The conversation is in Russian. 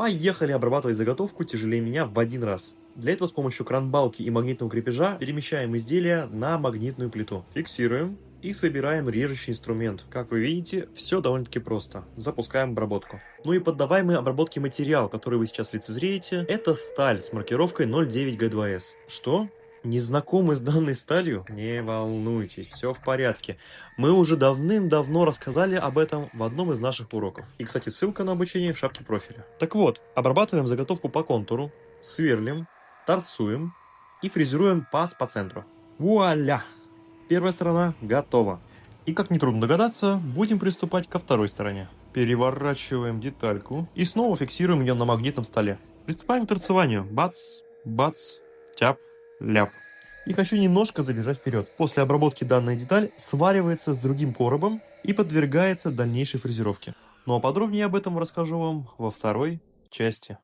Поехали обрабатывать заготовку тяжелее меня в один раз. Для этого с помощью кран-балки и магнитного крепежа перемещаем изделие на магнитную плиту. Фиксируем и собираем режущий инструмент. Как вы видите, все довольно-таки просто. Запускаем обработку. Ну и поддаваемый обработке материал, который вы сейчас лицезреете, это сталь с маркировкой 09G2S. Что? Не знакомы с данной сталью? Не волнуйтесь, все в порядке. Мы уже давным-давно рассказали об этом в одном из наших уроков. И, кстати, ссылка на обучение в шапке профиля. Так вот, обрабатываем заготовку по контуру, сверлим, торцуем и фрезеруем паз по центру. Вуаля! Первая сторона готова. И, как нетрудно догадаться, будем приступать ко второй стороне. Переворачиваем детальку и снова фиксируем ее на магнитном столе. Приступаем к торцеванию. Бац, бац, тяп, ляп. И хочу немножко забежать вперед. После обработки данная деталь сваривается с другим коробом и подвергается дальнейшей фрезеровке. Ну а подробнее об этом расскажу вам во второй части.